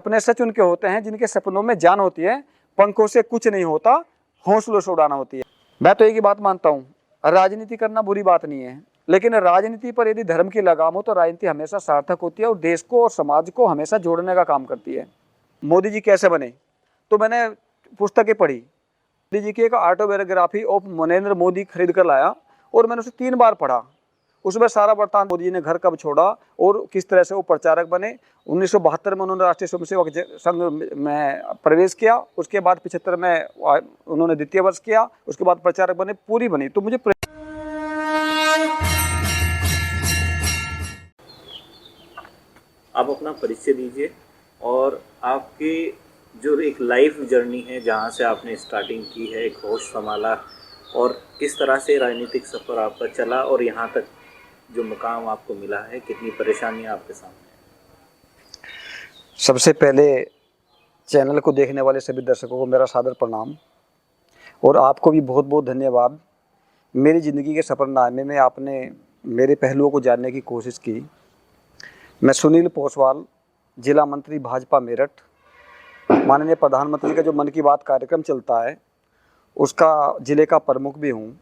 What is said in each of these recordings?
सपने सच उनके होते हैं जिनके सपनों में जान होती है, पंखों से कुछ नहीं होता, हौसलों से उड़ाना होती है। मैं तो एक ही बात मानता हूँ, राजनीति करना बुरी बात नहीं है, लेकिन राजनीति पर यदि धर्म की लगाम हो तो राजनीति हमेशा सार्थक होती है और देश को और समाज को हमेशा जोड़ने का काम करती है। मोदी जी कैसे बने, तो मैंने पुस्तकें पढ़ी। मोदी जी की एक ऑटोबायोग्राफी ऑफ नरेंद्र मोदी खरीद कर लाया और मैंने उसे 3 बार पढ़ा। उसमें सारा वृत्तांत, मोदी जी ने घर कब छोड़ा और किस तरह से वो प्रचारक बने। 1972 में उन्होंने राष्ट्रीय स्वयंसेवक संघ में प्रवेश किया, उसके बाद 75 में उन्होंने द्वितीय वर्ष किया, उसके बाद प्रचारक बने, पूरी बनी। तो मुझे आप अपना परिचय दीजिए और आपकी जो एक लाइफ जर्नी है, जहाँ से आपने स्टार्टिंग की है, एक होश संभाला और किस तरह से राजनीतिक सफ़र आपका चला और यहाँ तक जो मुकाम आपको मिला है, कितनी परेशानियाँ आपके सामने हैं। सबसे पहले चैनल को देखने वाले सभी दर्शकों को मेरा सादर प्रणाम और आपको भी बहुत बहुत धन्यवाद। मेरी ज़िंदगी के सफ़रनामे में आपने मेरे पहलुओं को जानने की कोशिश की। मैं सुनील पोसवाल, जिला मंत्री भाजपा मेरठ, माननीय प्रधानमंत्री का जो मन की बात कार्यक्रम चलता है उसका ज़िले का प्रमुख भी हूँ।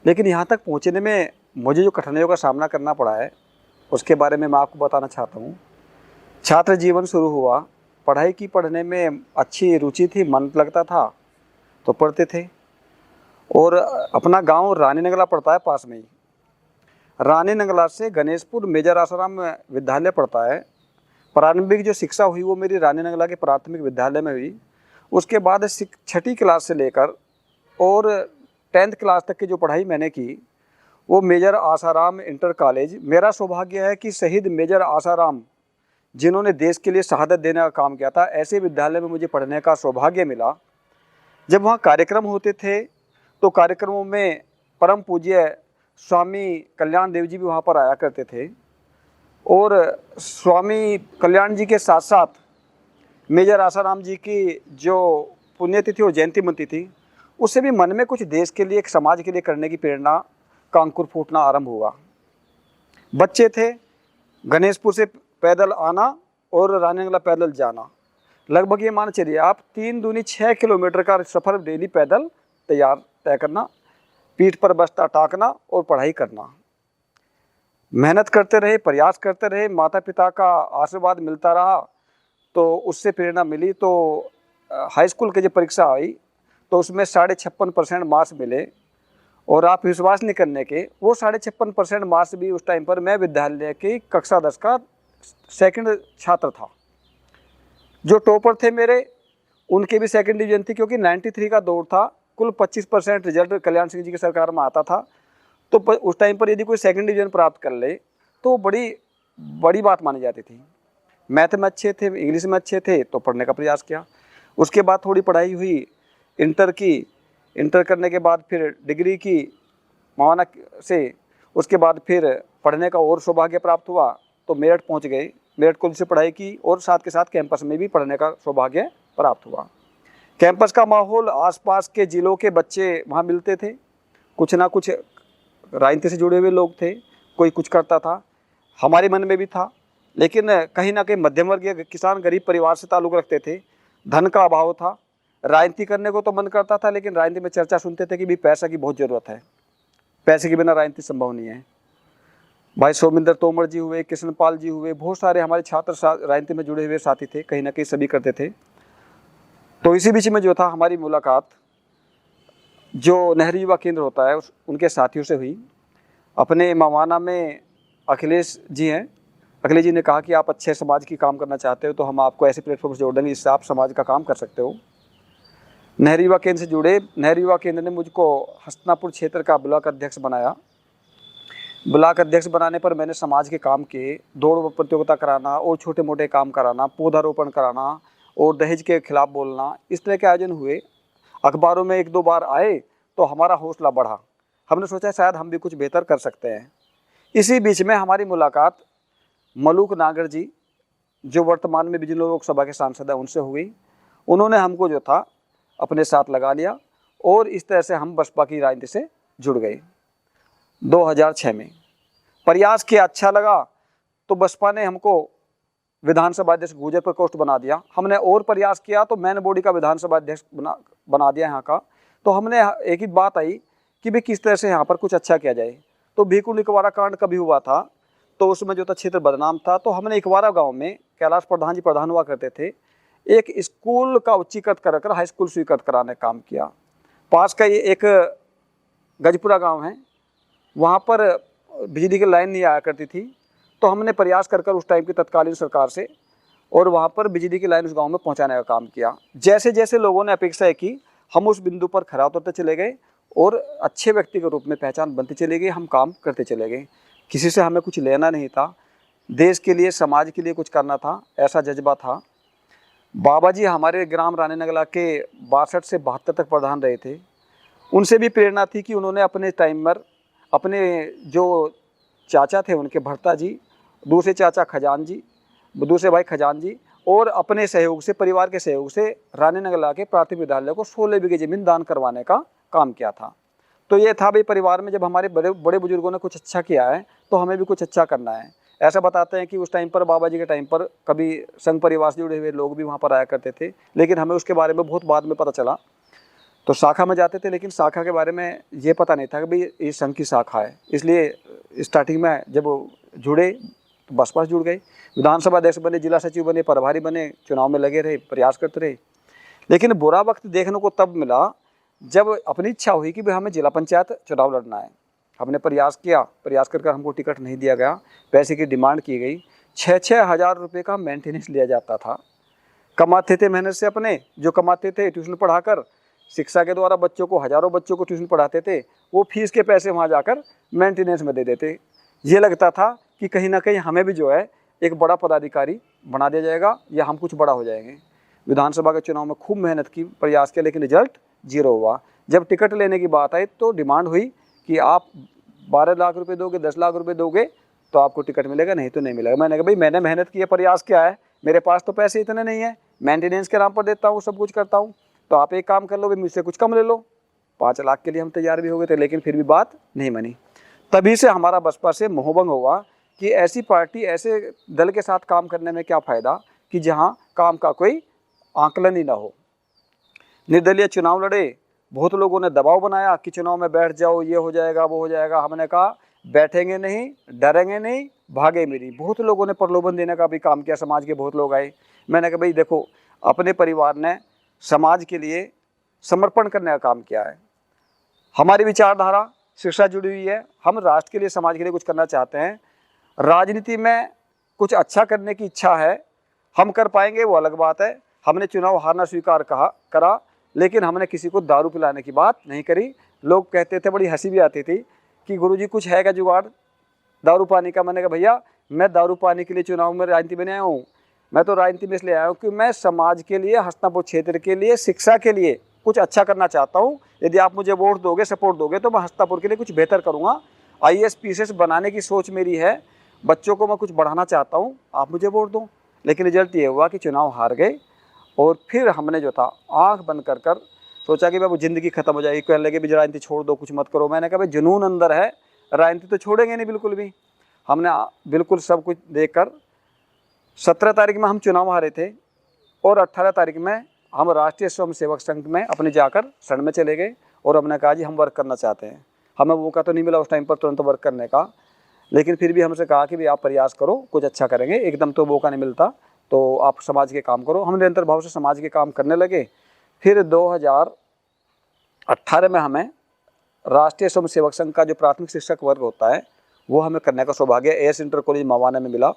लेकिन यहाँ तक पहुँचने में मुझे जो कठिनाइयों का सामना करना पड़ा है उसके बारे में मैं आपको बताना चाहता हूँ। छात्र जीवन शुरू हुआ, पढ़ाई की पढ़ने में अच्छी रुचि थी, मन लगता था तो पढ़ते थे। और अपना गांव रानी नंगला पड़ता है पास में ही। रानी नंगला से गणेशपुर मेजर आसाराम विद्यालय पड़ता है। प्रारंभिक जो शिक्षा हुई वो मेरी रानी नंगला के प्राथमिक विद्यालय में हुई। उसके बाद 6ठी क्लास से लेकर और 10th क्लास तक की जो पढ़ाई मैंने की वो मेजर आसाराम इंटर कॉलेज। मेरा सौभाग्य है कि शहीद मेजर आसाराम जिन्होंने देश के लिए शहादत देने का काम किया था, ऐसे विद्यालय में मुझे पढ़ने का सौभाग्य मिला। जब वहाँ कार्यक्रम होते थे तो कार्यक्रमों में परम पूज्य स्वामी कल्याण देव जी भी वहाँ पर आया करते थे और स्वामी कल्याण जी के साथ साथ मेजर आसाराम जी की जो पुण्यतिथि और जयंती बनती थी, उससे भी मन में कुछ देश के लिए, एक समाज के लिए करने की प्रेरणा का अंकुर फूटना आरंभ हुआ। बच्चे थे, गणेशपुर से पैदल आना और रानी नंगला पैदल जाना, लगभग ये मान चलिए आप 3 दूनी 6 किलोमीटर का सफ़र डेली पैदल तय करना, पीठ पर बस्ता टाकना और पढ़ाई करना। मेहनत करते रहे, प्रयास करते रहे, माता पिता का आशीर्वाद मिलता रहा तो उससे प्रेरणा मिली। तो हाई स्कूल की जब परीक्षा आई तो उसमें 56.5% मार्क्स मिले और आप विश्वास नहीं करने के, वो 56.5% मार्क्स भी उस टाइम पर मैं विद्यालय की कक्षा 10 का सेकंड छात्र था। जो टॉपर थे मेरे उनके भी सेकंड डिवीजन थी, क्योंकि 93 का दौर था। कुल 25% रिजल्ट कल्याण सिंह जी की सरकार में आता था। तो उस टाइम पर यदि कोई सेकंड डिवीजन प्राप्त कर ले तो बड़ी बात मानी जाती थी। मैथ में अच्छे थे, इंग्लिश में अच्छे थे तो पढ़ने का प्रयास किया। उसके बाद थोड़ी पढ़ाई हुई, इंटर की, इंटर करने के बाद फिर डिग्री की मावाना से। उसके बाद फिर पढ़ने का और सौभाग्य प्राप्त हुआ तो मेरठ पहुंच गए, मेरठ कॉलेज से पढ़ाई की और साथ के साथ कैंपस में भी पढ़ने का सौभाग्य प्राप्त हुआ। कैंपस का माहौल, आसपास के ज़िलों के बच्चे वहाँ मिलते थे, कुछ ना कुछ राजनीति से जुड़े हुए लोग थे, कोई कुछ करता था, हमारे मन में भी था। लेकिन कहीं ना कहीं मध्यम वर्गीय किसान गरीब परिवार से ताल्लुक़ रखते थे, धन का अभाव था, राजनीति करने को तो मन करता था लेकिन राजनीति में चर्चा सुनते थे कि भी पैसा की बहुत ज़रूरत है, पैसे के बिना राजनीति संभव नहीं है। भाई सोमिंदर तोमर जी हुए, कृष्णपाल जी हुए, बहुत सारे हमारे छात्र राजनीति में जुड़े हुए साथी थे, कहीं ना कहीं सभी करते थे। तो इसी बीच में जो था हमारी मुलाकात जो नेहरू युवा केंद्र होता है उनके साथियों से हुई। अपने मवाना में अखिलेश जी हैं, अखिलेश जी ने कहा कि आप अच्छे समाज की काम करना चाहते हो तो हम आपको ऐसे प्लेटफॉर्म से जोड़ देंगे जिससे आप समाज का काम कर सकते हो। नेहरू युवा केंद्र से जुड़े। नेहरू युवा केंद्र ने मुझको हस्तिनापुर क्षेत्र का ब्लॉक अध्यक्ष बनाया। ब्लॉक अध्यक्ष बनाने पर मैंने समाज के काम किए, दौड़ प्रतियोगिता कराना और छोटे मोटे काम कराना, पौधारोपण कराना और दहेज के खिलाफ बोलना, इस तरह के आयोजन हुए। अखबारों में 1-2 बार आए तो हमारा हौसला बढ़ा, हमने सोचा शायद हम भी कुछ बेहतर कर सकते हैं। इसी बीच में हमारी मुलाकात मलूक नागर जी जो वर्तमान में बिजनौर लोकसभा के सांसद हैं उनसे हुई। उन्होंने हमको जो था अपने साथ लगा लिया और इस तरह से हम बसपा की राजनीति से जुड़ गए। 2006 में प्रयास किया, अच्छा लगा तो बसपा ने हमको विधानसभा अध्यक्ष गुर्जर प्रकोष्ठ बना दिया। हमने और प्रयास किया तो मैन बॉडी का विधानसभा अध्यक्ष बना दिया यहाँ का। तो हमने एक ही बात आई कि भाई किस तरह से यहाँ पर कुछ अच्छा किया जाए। तो भीखू निकवारा कांड कभी हुआ था तो उसमें जो था क्षेत्र बदनाम था, तो हमने इकवारा गांव में कैलाश प्रधान जी प्रधान हुआ करते थे, एक स्कूल का उच्चीकृत कर हाई स्कूल स्वीकृत कराने का काम किया। पास का ये एक गजपुरा गांव है, वहाँ पर बिजली की लाइन नहीं आया करती थी, तो हमने प्रयास कर उस टाइम की तत्कालीन सरकार से और वहाँ पर बिजली की लाइन उस गांव में पहुँचाने का काम किया। जैसे जैसे लोगों ने अपेक्षा की हम उस बिंदु पर खरा उतरते चले गए और अच्छे व्यक्ति के रूप में पहचान बनती चली गई, हम काम करते चले गए। किसी से हमें कुछ लेना नहीं था, देश के लिए समाज के लिए कुछ करना था, ऐसा जज्बा था। बाबा जी हमारे ग्राम रानी नगला के 62 से 72 तक प्रधान रहे थे। उनसे भी प्रेरणा थी कि उन्होंने अपने टाइम पर अपने जो चाचा थे उनके भरता जी, दूसरे चाचा खजान जी, दूसरे भाई खजान जी, और अपने सहयोग से परिवार के सहयोग से रानी नगला के प्राथमिक विद्यालय को 16 बीघे जमीन दान करवाने का काम किया था। तो ये था भाई परिवार में जब हमारे बड़े बुजुर्गों ने कुछ अच्छा किया है तो हमें भी कुछ अच्छा करना है। ऐसा बताते हैं कि उस टाइम पर बाबा जी के टाइम पर कभी संघ परिवार से जुड़े हुए लोग भी वहाँ पर आया करते थे, लेकिन हमें उसके बारे में बहुत बाद में पता चला। तो शाखा में जाते थे लेकिन शाखा के बारे में ये पता नहीं था कि भाई ये संघ की शाखा है, इसलिए स्टार्टिंग में जब जुड़े तो बसपा से जुड़ गए, विधानसभा अध्यक्ष बने, जिला सचिव बने, प्रभारी बने, चुनाव में लगे रहे, प्रयास करते रहे। लेकिन बुरा वक्त देखने को तब मिला जब अपनी इच्छा हुई कि भाई हमें जिला पंचायत चुनाव लड़ना है। हमने प्रयास किया, प्रयास कर हमको टिकट नहीं दिया गया, पैसे की डिमांड की गई। 6-6 हज़ार रुपये का मेंटेनेंस लिया जाता था। कमाते थे मेहनत से, अपने जो कमाते थे ट्यूशन पढ़ाकर, शिक्षा के द्वारा बच्चों को, हज़ारों बच्चों को ट्यूशन पढ़ाते थे, वो फीस के पैसे वहाँ जाकर मेंटेनेंस में दे देते। ये लगता था कि कहीं ना कहीं हमें भी जो है एक बड़ा पदाधिकारी बना दिया जाएगा या हम कुछ बड़ा हो जाएंगे। विधानसभा के चुनाव में खूब मेहनत की, प्रयास किया, लेकिन रिजल्ट 0 हुआ। जब टिकट लेने की बात आई तो डिमांड हुई कि आप 12 लाख रुपए दोगे, 10 लाख रुपए दोगे तो आपको टिकट मिलेगा, नहीं तो नहीं मिलेगा। मैंने कहा भाई मैंने मेहनत की है, प्रयास किया है, मेरे पास तो पैसे इतने नहीं है, मेंटेनेंस के नाम पर देता हूँ, सब कुछ करता हूँ, तो आप एक काम कर लो भाई, मुझसे कुछ कम ले लो। 5 लाख के लिए हम तैयार भी हो गए थे, लेकिन फिर भी बात नहीं बनी। तभी से हमारा बसपा से मोहभंग हुआ कि ऐसी पार्टी, ऐसे दल के साथ काम करने में क्या फ़ायदा कि जहाँ काम का कोई आंकलन ही ना हो। निर्दलीय चुनाव लड़े, बहुत लोगों ने दबाव बनाया कि चुनाव में बैठ जाओ, ये हो जाएगा, वो हो जाएगा। हमने कहा बैठेंगे नहीं, डरेंगे नहीं, भागे मेरी। बहुत लोगों ने प्रलोभन देने का भी काम किया, समाज के बहुत लोग आए। मैंने कहा भाई देखो, अपने परिवार ने समाज के लिए समर्पण करने का काम किया है, हमारी विचारधारा शिक्षा जुड़ी हुई है, हम राष्ट्र के लिए, समाज के लिए कुछ करना चाहते हैं, राजनीति में कुछ अच्छा करने की इच्छा है, हम कर पाएंगे वो अलग बात है। हमने चुनाव हारना स्वीकार करा, लेकिन हमने किसी को दारू पिलाने की बात नहीं करी। लोग कहते थे, बड़ी हंसी भी आती थी कि गुरुजी कुछ है क्या जुगाड़ दारू पानी का। मैंने कहा भैया मैं दारू पानी के लिए चुनाव में राजनीति में नहीं आया हूँ, मैं तो राजनीति में इसलिए आया हूँ कि मैं समाज के लिए, हस्तिनापुर क्षेत्र के लिए, शिक्षा के लिए कुछ अच्छा करना चाहता हूँ। यदि आप मुझे वोट दोगे, सपोर्ट दोगे तो मैं हस्तिनापुर के लिए कुछ बेहतर करूँगा। IAS PCS बनाने की सोच मेरी है, बच्चों को मैं कुछ बढ़ाना चाहता हूँ, आप मुझे वोट दो। लेकिन रिजल्ट ये हुआ कि चुनाव हार गए। और फिर हमने जो था आंख बंद कर सोचा कि बाबू ज़िंदगी खत्म हो जाएगी। कहने लगे भी राजनीति छोड़ दो, कुछ मत करो। मैंने कहा भाई जुनून अंदर है, राजनीति तो छोड़ेंगे नहीं बिल्कुल भी। हमने बिल्कुल सब कुछ देखकर 17 तारीख में हम चुनाव हारे थे और 18 तारीख में हम राष्ट्रीय स्वयंसेवक संघ में अपने जाकर शरण में चले गए और हमने कहा जी हम वर्क करना चाहते हैं। हमें मौका तो नहीं मिला उस टाइम पर तुरंत वर्क करने का, लेकिन फिर भी हमसे कहा कि भाई आप प्रयास करो, कुछ अच्छा करेंगे, एकदम तो मौका नहीं मिलता, तो आप समाज के काम करो। हम निरंतर भाव से समाज के काम करने लगे। फिर 2018 में हमें राष्ट्रीय स्वयंसेवक संघ का जो प्राथमिक शिक्षक वर्ग होता है वो हमें करने का सौभाग्य AS इंटर कॉलेज मवाना में मिला।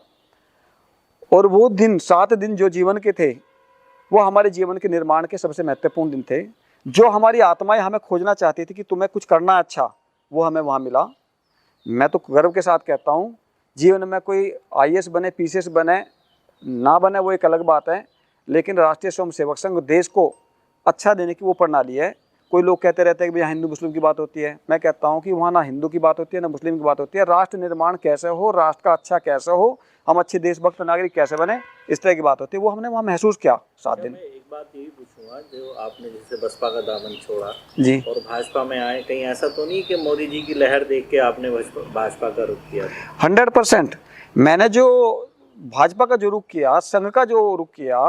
और वो दिन, 7 दिन जो जीवन के थे, वो हमारे जीवन के निर्माण के सबसे महत्वपूर्ण दिन थे। जो हमारी आत्माएं हमें खोजना चाहती थी कि तुम्हें कुछ करना अच्छा, वो हमें वहाँ मिला। मैं तो गर्व के साथ कहता हूँ, जीवन में कोई IAS बने, PCS बने ना बने वो एक अलग बात है, लेकिन राष्ट्रीय स्वयंसेवक संघ देश को अच्छा देने की वो प्रणाली है। कोई लोग कहते रहते हैं कि भैया हिंदू मुस्लिम की बात होती है, मैं कहता हूँ कि वहाँ ना हिंदू की बात होती है ना मुस्लिम की बात होती है। राष्ट्र निर्माण कैसे हो, राष्ट्र का अच्छा कैसे हो, हम अच्छे देशभक्त नागरिक कैसे बने, इस तरह की बात होती है। वो हमने वहाँ महसूस किया 7 दिन। मैं एक बात यही पूछूंगा, जो आपने जैसे बसपा का दामन छोड़ा जी और भाजपा में आए, कहीं ऐसा तो नहीं कि मोदी जी की लहर देख के आपने भाजपा का रुख किया? 100%। मैंने जो भाजपा का जो रुख किया, संघ का जो रुख किया,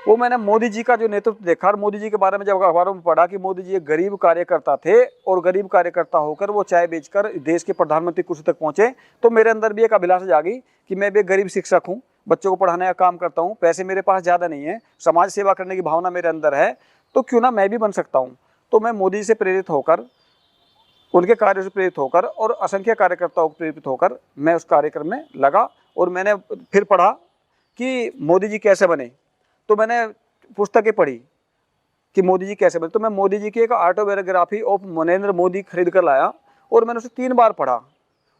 वो मैंने मोदी जी का जो नेतृत्व देखा और मोदी जी के बारे में जब अखबारों में पढ़ा कि मोदी जी एक गरीब कार्यकर्ता थे और गरीब कार्यकर्ता होकर वो चाय बेचकर देश के प्रधानमंत्री कुर्सी तक पहुंचे, तो मेरे अंदर भी एक अभिलाषा जागी कि मैं भी एक गरीब शिक्षक हूँ, बच्चों को पढ़ाने का काम करता हूँ, पैसे मेरे पास ज़्यादा नहीं है, समाज सेवा करने की भावना मेरे अंदर है, तो क्यों ना मैं भी बन सकता हूँ। तो मैं मोदी जी से प्रेरित होकर, उनके कार्य से प्रेरित होकर और असंख्य कार्यकर्ताओं को प्रेरित होकर मैं उस कार्यक्रम में लगा और मैंने फिर पढ़ा कि मोदी जी कैसे बने। तो मैंने पुस्तकें पढ़ी कि मोदी जी कैसे बने। तो मैं मोदी जी की एक ऑटोबायोग्राफी ऑफ नरेंद्र मोदी खरीद कर लाया और मैंने उसे 3 बार पढ़ा।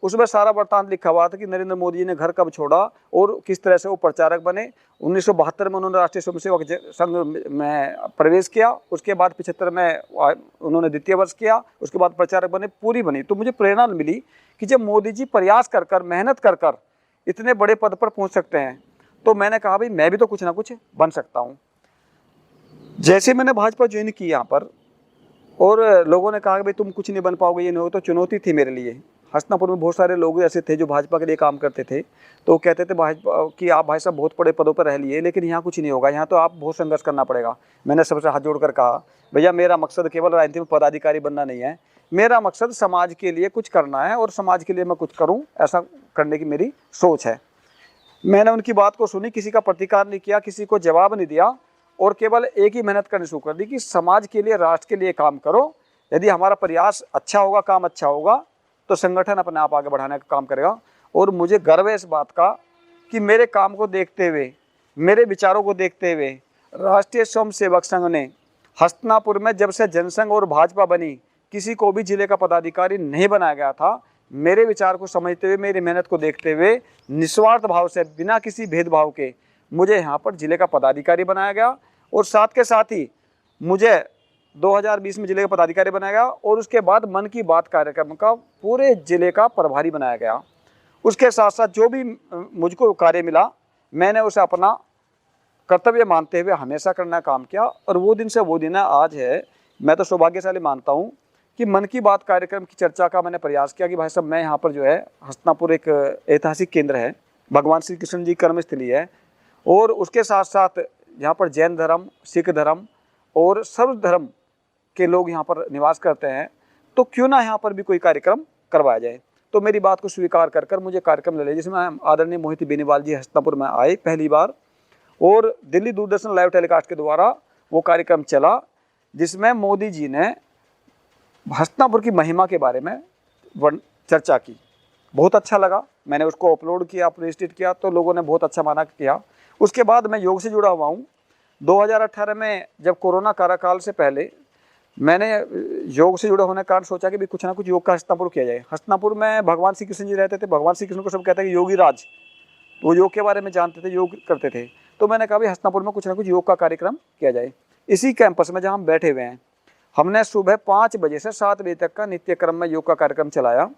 उसमें सारा वृत्तांत लिखा हुआ था कि नरेंद्र मोदी जी ने घर कब छोड़ा और किस तरह से वो प्रचारक बने। 1972 में उन्होंने राष्ट्रीय स्वयंसेवक संघ में प्रवेश किया, उसके बाद 75 में उन्होंने द्वितीय वर्ष किया, उसके बाद प्रचारक बने, पूरी बनी। तो मुझे प्रेरणा मिली कि जब मोदी जी प्रयास कर कर, मेहनत कर कर इतने बड़े पद पर पहुँच सकते हैं, तो मैंने कहा भाई मैं भी तो कुछ ना कुछ बन सकता हूँ। जैसे मैंने भाजपा ज्वाइन की यहाँ पर और लोगों ने कहा कि भाई तुम कुछ नहीं बन पाओगे, ये नहीं हो, तो चुनौती थी मेरे लिए। हस्तिनापुर में बहुत सारे लोग ऐसे थे जो भाजपा के लिए काम करते थे, तो वो कहते थे भाजपा कि आप भाई साहब बहुत बड़े पदों पर रह लिए, लेकिन यहाँ कुछ नहीं होगा, यहाँ तो आप बहुत संघर्ष करना पड़ेगा। मैंने सबसे हाथ जोड़कर कहा भैया मेरा मकसद केवल राजनीति में पदाधिकारी बनना नहीं है, मेरा मकसद समाज के लिए कुछ करना है और समाज के लिए मैं कुछ करूँ, ऐसा करने की मेरी सोच है। मैंने उनकी बात को सुनी, किसी का प्रतिकार नहीं किया, किसी को जवाब नहीं दिया और केवल एक ही मेहनत करनी शुरू कर दी कि समाज के लिए, राष्ट्र के लिए काम करो। यदि हमारा प्रयास अच्छा होगा, काम अच्छा होगा, तो संगठन अपने आप आगे बढ़ाने का काम करेगा। और मुझे गर्व है इस बात का कि मेरे काम को देखते हुए, मेरे विचारों को देखते हुए राष्ट्रीय स्वयंसेवक संघ ने हस्तिनापुर में जब से जनसंघ और भाजपा बनी, किसी को भी जिले का पदाधिकारी नहीं बनाया गया था। मेरे विचार को समझते हुए, मेरी मेहनत को देखते हुए, निस्वार्थ भाव से, बिना किसी भेदभाव के मुझे यहाँ पर जिले का पदाधिकारी बनाया गया और साथ के साथ ही मुझे 2020 में जिले का पदाधिकारी बनाया गया और उसके बाद मन की बात कार्यक्रम का पूरे जिले का प्रभारी बनाया गया। उसके साथ साथ जो भी मुझको कार्य मिला, मैंने उसे अपना कर्तव्य मानते हुए हमेशा करना काम किया और वो दिन से वो दिन है आज है। मैं तो सौभाग्यशाली मानता हूँ कि मन की बात कार्यक्रम की चर्चा का मैंने प्रयास किया कि भाई साहब मैं यहाँ पर जो है, हस्तिनापुर एक ऐतिहासिक केंद्र है, भगवान श्री कृष्ण जी कर्मस्थली है और उसके साथ साथ यहाँ पर जैन धर्म, सिख धर्म और सर्व धर्म के लोग यहाँ पर निवास करते हैं, तो क्यों ना यहाँ पर भी कोई कार्यक्रम करवाया जाए। तो मेरी बात को स्वीकार कर कर मुझे कार्यक्रम ले लिया, जिसमें आदरणीय मोहित बेनीवाल जी हस्तिनापुर में आए पहली बार और दिल्ली दूरदर्शन लाइव टेलीकास्ट के द्वारा वो कार्यक्रम चला, जिसमें मोदी जी ने हस्तिनापुर की महिमा के बारे में चर्चा की। बहुत अच्छा लगा, मैंने उसको अपलोड किया, प्रेस्टेट किया, तो लोगों ने बहुत अच्छा माना किया। उसके बाद मैं योग से जुड़ा हुआ हूँ। 2018 में जब कोरोना काल से पहले मैंने योग से जुड़े होने के कारण सोचा कि भी कुछ ना कुछ योग का हस्तिनापुर किया जाए। हस्तिनापुर में भगवान श्री कृष्ण जी रहते थे, भगवान श्री कृष्ण को सब कहते हैं कि योगी राज, वो योग के बारे में जानते थे, योग करते थे। तो मैंने कहा भाई हस्तिनापुर में कुछ ना कुछ योग का कार्यक्रम किया जाए। इसी कैंपस में जहाँ हम बैठे हुए हैं, हमने सुबह 5 बजे से 7 बजे तक का नित्य क्रम में योग का कार्यक्रम चलाया।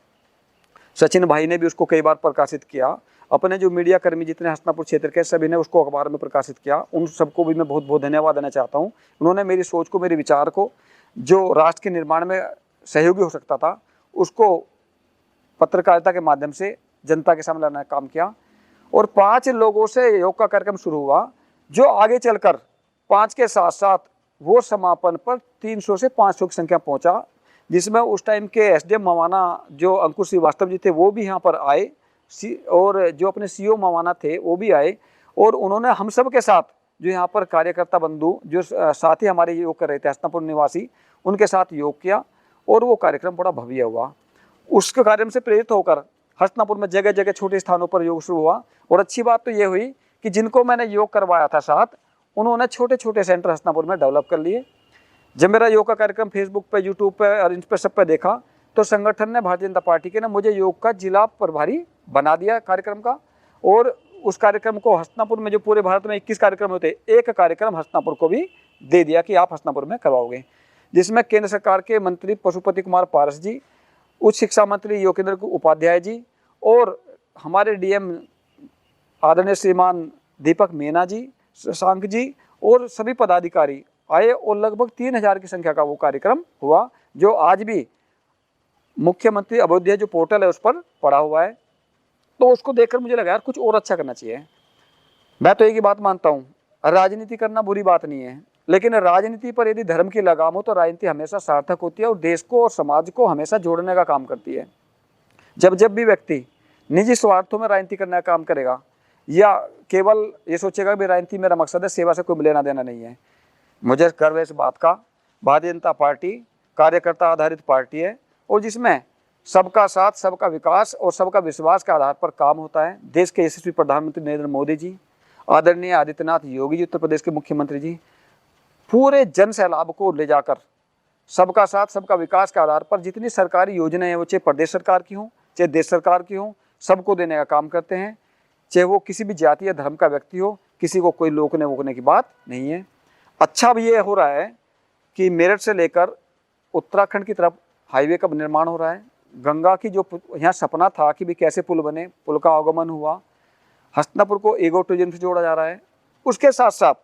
सचिन भाई ने भी उसको कई बार प्रकाशित किया, अपने जो मीडिया कर्मी जितने हस्तिनापुर क्षेत्र के सभी ने उसको अखबार में प्रकाशित किया। उन सबको भी मैं बहुत बहुत धन्यवाद देना चाहता हूँ। उन्होंने मेरी सोच को, मेरे विचार को, जो राष्ट्र के निर्माण में सहयोगी हो सकता था, उसको पत्रकारिता के माध्यम से जनता के सामने लाने का काम किया और 5 लोगों से योग का कार्यक्रम शुरू हुआ, जो आगे चलकर 5 के साथ साथ वो समापन पर 300 से 500 की संख्या पहुंचा, जिसमें उस टाइम के एसडीएम मवाना जो अंकुर श्रीवास्तव जी थे वो भी यहाँ पर आए और जो अपने सीओ मवाना थे वो भी आए और उन्होंने हम सब के साथ, जो यहाँ पर कार्यकर्ता बंधु जो साथी हमारे योग कर रहे थे हस्तिनापुर निवासी, उनके साथ योग किया और वो कार्यक्रम बड़ा भव्य हुआ। उस कार्यक्रम से प्रेरित होकर हस्तिनापुर में जगह जगह छोटे स्थानों पर योग शुरू हुआ और अच्छी बात तो ये हुई कि जिनको मैंने योग करवाया था साथ, उन्होंने छोटे छोटे सेंटर हस्तिनापुर में डेवलप कर लिए। जब मेरा योग का कार्यक्रम फेसबुक पे, यूट्यूब पे और इन पर सब पे देखा, तो संगठन ने, भारतीय जनता पार्टी के ने मुझे योग का जिला प्रभारी बना दिया कार्यक्रम का। और उस कार्यक्रम को हस्तिनापुर में, जो पूरे भारत में 21 कार्यक्रम होते, एक कार्यक्रम हस्तिनापुर को भी दे दिया कि आप हस्तिनापुर में करवाओगे, जिसमें केंद्र सरकार के मंत्री पशुपति कुमार पारस जी, उच्च शिक्षा मंत्री योगेंद्र उपाध्याय जी और हमारे डीएम आदरणीय श्रीमान दीपक मीना जी, शशांक जी और सभी पदाधिकारी आए और लगभग 3000 की संख्या का वो कार्यक्रम हुआ, जो आज भी मुख्यमंत्री अभ्युदय जो पोर्टल है उस पर पड़ा हुआ है। तो उसको देखकर मुझे लगा यार कुछ और अच्छा करना चाहिए। मैं तो एक ही बात मानता हूँ, राजनीति करना बुरी बात नहीं है, लेकिन राजनीति पर यदि धर्म की लगाम हो तो राजनीति हमेशा सार्थक होती है और देश को और समाज को हमेशा जोड़ने का काम करती है। जब जब भी व्यक्ति निजी स्वार्थों में राजनीति करने का काम करेगा या केवल ये सोचेगा कि राजनीति मेरा मकसद है, सेवा से कोई लेना देना नहीं है। मुझे गर्व है इस बात का, भारतीय जनता पार्टी कार्यकर्ता आधारित पार्टी है और जिसमें सबका साथ, सबका विकास और सबका विश्वास के आधार पर काम होता है। देश के यशस्वी प्रधानमंत्री नरेंद्र मोदी जी, आदरणीय आदित्यनाथ योगी जी, उत्तर प्रदेश के मुख्यमंत्री जी, पूरे जन सैलाब को ले जाकर सबका साथ, सबका विकास के आधार पर जितनी सरकारी योजनाएं हैं, वो चाहे प्रदेश सरकार की हों चाहे देश सरकार की हों, सबको देने का काम करते हैं। चाहे वो किसी भी जाति या धर्म का व्यक्ति हो, किसी को कोई रोकने वोकने की बात नहीं है। अच्छा भी ये हो रहा है कि मेरठ से लेकर उत्तराखंड की तरफ हाईवे का निर्माण हो रहा है। गंगा की जो यहाँ सपना था कि भी कैसे पुल बने, पुल का आगमन हुआ। हस्तिनापुर को इको टूरिज्म से जोड़ा जा रहा है। उसके साथ साथ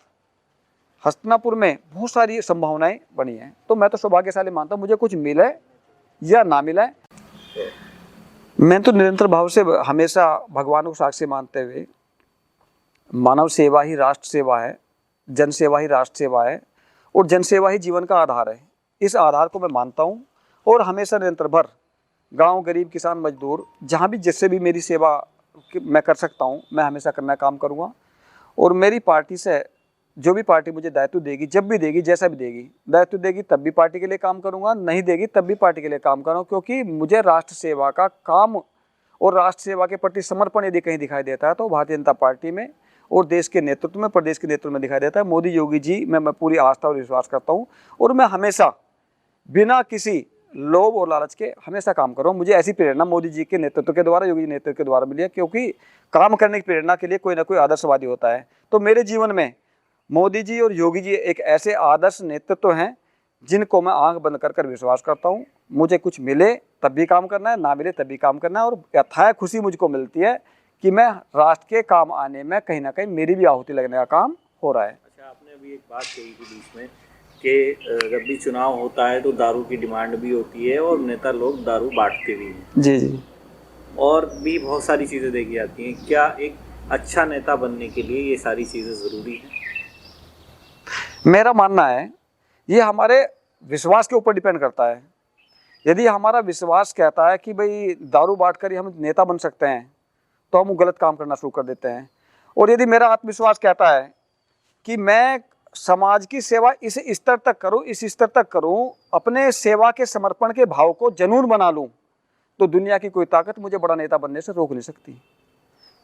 हस्तिनापुर में बहुत सारी संभावनाएं बनी हैं। तो मैं तो सौभाग्यशाली मानता हूँ, मुझे कुछ मिले या ना मिले, मैं तो निरंतर भाव से हमेशा भगवान को साक्षी मानते हुए, मानव सेवा ही राष्ट्र सेवा है, जन सेवा ही राष्ट्र सेवा है और जन सेवा ही जीवन का आधार है। इस आधार को मैं मानता हूँ और हमेशा निरंतर भर गांव, गरीब, किसान, मजदूर, जहाँ भी जिससे भी मेरी सेवा मैं कर सकता हूँ, मैं हमेशा करना काम करूँगा। और मेरी पार्टी से जो भी पार्टी मुझे दायित्व देगी, जब भी देगी, जैसा भी देगी, दायित्व देगी तब भी पार्टी के लिए काम करूँगा, नहीं देगी तब भी पार्टी के लिए काम करूँगा, क्योंकि मुझे राष्ट्र सेवा का काम और राष्ट्र सेवा के प्रति समर्पण यदि कहीं दिखाई देता है तो भारतीय जनता पार्टी में और देश के नेतृत्व में, प्रदेश के नेतृत्व में दिखाई देता है। मोदी योगी जी में मैं पूरी आस्था और विश्वास करता हूँ और मैं हमेशा बिना किसी लोभ और लालच के हमेशा काम करूँ। मुझे ऐसी प्रेरणा मोदी जी के नेतृत्व के द्वारा, योगी जी नेतृत्व के द्वारा मिली है, क्योंकि काम करने की प्रेरणा के लिए कोई ना कोई आदर्शवादी होता है। तो मेरे जीवन में मोदी जी और योगी जी एक ऐसे आदर्श नेतृत्व हैं जिनको मैं आंख बंद कर कर विश्वास करता हूँ। मुझे कुछ मिले तब भी काम करना है, ना मिले तब भी काम करना है और अथाह खुशी मुझको मिलती है कि मैं राष्ट्र के काम आने में कहीं ना कहीं मेरी भी आहुति लगने का काम हो रहा है। अच्छा, आपने अभी एक बात कही थी बीच में कि जब भी चुनाव होता है तो दारू की डिमांड भी होती है और नेता लोग दारू बांटते भी हैं। जी जी। और भी बहुत सारी चीज़ें देखी जाती हैं। क्या एक अच्छा नेता बनने के लिए ये सारी चीज़ें ज़रूरी हैं? मेरा मानना है ये हमारे विश्वास के ऊपर डिपेंड करता है। यदि हमारा विश्वास कहता है कि भाई दारू बांट कर ही हम नेता बन सकते हैं तो हम गलत काम करना शुरू कर देते हैं। और यदि मेरा आत्मविश्वास कहता है कि मैं समाज की सेवा इस स्तर तक करूं, इस स्तर तक करूं, अपने सेवा के समर्पण के भाव को जनून बना लूं, तो दुनिया की कोई ताकत मुझे बड़ा नेता बनने से रोक नहीं सकती।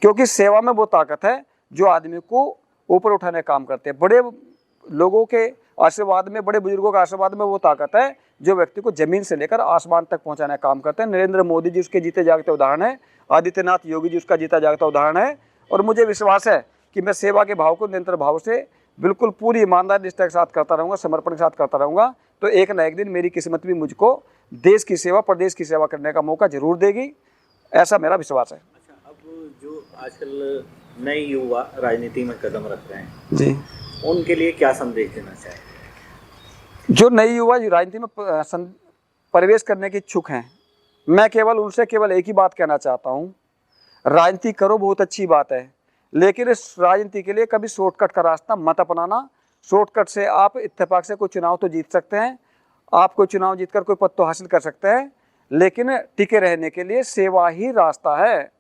क्योंकि सेवा में वो ताकत है जो आदमी को ऊपर उठाने का काम करते हैं। बड़े लोगों के आशीर्वाद में, बड़े बुजुर्गों के आशीर्वाद में वो ताकत है जो व्यक्ति को जमीन से लेकर आसमान तक पहुंचाने का काम करते हैं। नरेंद्र मोदी जी उसके जीते जागते उदाहरण है, आदित्यनाथ योगी जी उसका जीता जागता उदाहरण है। और मुझे विश्वास है कि मैं सेवा के भाव को निरंतर भाव से बिल्कुल पूरी ईमानदारी निष्ठा के साथ करता रहूँगा, समर्पण के साथ करता रहूँगा, तो एक ना एक दिन मेरी किस्मत भी मुझको देश की सेवा, प्रदेश की सेवा करने का मौका जरूर देगी, ऐसा मेरा विश्वास है। अच्छा, अब जो आजकल नए युवा राजनीति में कदम रख रहे हैं जी, उनके लिए क्या संदेश देना चाहिए? जो नई युवा राजनीति में प्रवेश करने के इच्छुक हैं, मैं केवल उनसे केवल एक ही बात कहना चाहता हूँ, राजनीति करो, बहुत अच्छी बात है, लेकिन इस राजनीति के लिए कभी शॉर्टकट का रास्ता मत अपनाना। शॉर्टकट से आप इत्तेफाक से कोई चुनाव तो जीत सकते हैं, आप कोई चुनाव जीतकर कोई पद तो हासिल कर सकते हैं, लेकिन टिके रहने के लिए सेवा ही रास्ता है।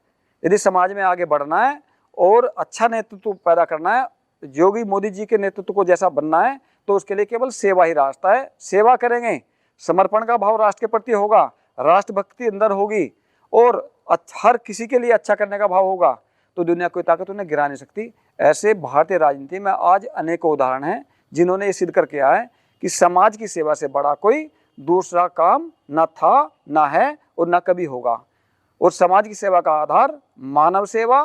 यदि समाज में आगे बढ़ना है और अच्छा नेतृत्व पैदा करना है, योगी मोदी जी के नेतृत्व को जैसा बनना है, तो उसके लिए केवल सेवा ही रास्ता है। सेवा करेंगे, समर्पण का भाव राष्ट्र के प्रति होगा, राष्ट्रभक्ति अंदर होगी और हर किसी के लिए अच्छा करने का भाव होगा, तो दुनिया कोई ताकत उन्हें गिरा नहीं सकती। ऐसे भारतीय राजनीति में आज अनेकों उदाहरण हैं जिन्होंने ये सिद्ध कर किया है कि समाज की सेवा से बड़ा कोई दूसरा काम न था, न है और न कभी होगा। और समाज की सेवा का आधार मानव सेवा,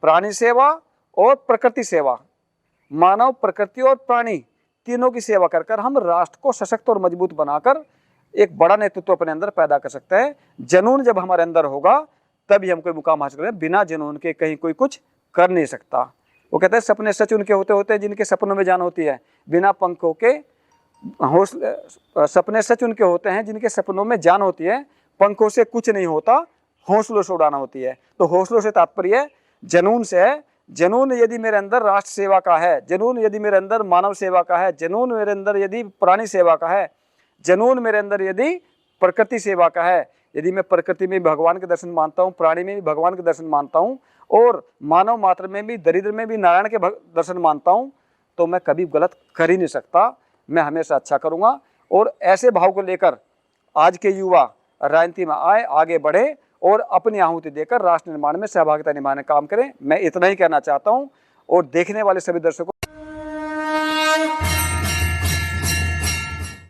प्राणी सेवा और प्रकृति सेवा। मानव, प्रकृति और प्राणी तीनों की सेवा कर कर हम राष्ट्र को सशक्त और मजबूत बनाकर एक बड़ा नेतृत्व अपने अंदर पैदा कर सकते हैं। जनून जब हमारे अंदर होगा तभी हम कोई मुकाम हासिल करें, बिना जनून के कहीं कोई कुछ कर नहीं सकता। वो कहते हैं सपने सच उनके होते होते जिनके सपनों में जान होती है, बिना पंखों के हौसले, सपने सच उनके होते हैं जिनके सपनों में जान होती है, पंखों से कुछ नहीं होता, हौसलों से उड़ाना होती है। तो हौसलों से तात्पर्य जनून से है, जुनून यदि मेरे अंदर राष्ट्र सेवा का है, जुनून यदि मेरे अंदर मानव सेवा का है, जुनून मेरे अंदर यदि प्राणी सेवा का है, जुनून मेरे अंदर यदि प्रकृति सेवा का है, यदि मैं प्रकृति में भगवान के दर्शन मानता हूँ, प्राणी में भी भगवान के दर्शन मानता हूँ और मानव मात्र में भी, दरिद्र में भी नारायण के दर्शन मानता हूँ, तो मैं कभी गलत कर ही नहीं सकता। मैं हमेशा अच्छा करूँगा। और ऐसे भाव को लेकर आज के युवा राजनीति में आए, आगे बढ़े और अपनी आहुति देकर राष्ट्र निर्माण में सहभागिता निभाने का काम करें। मैं इतना ही कहना चाहता हूँ और देखने वाले सभी दर्शकों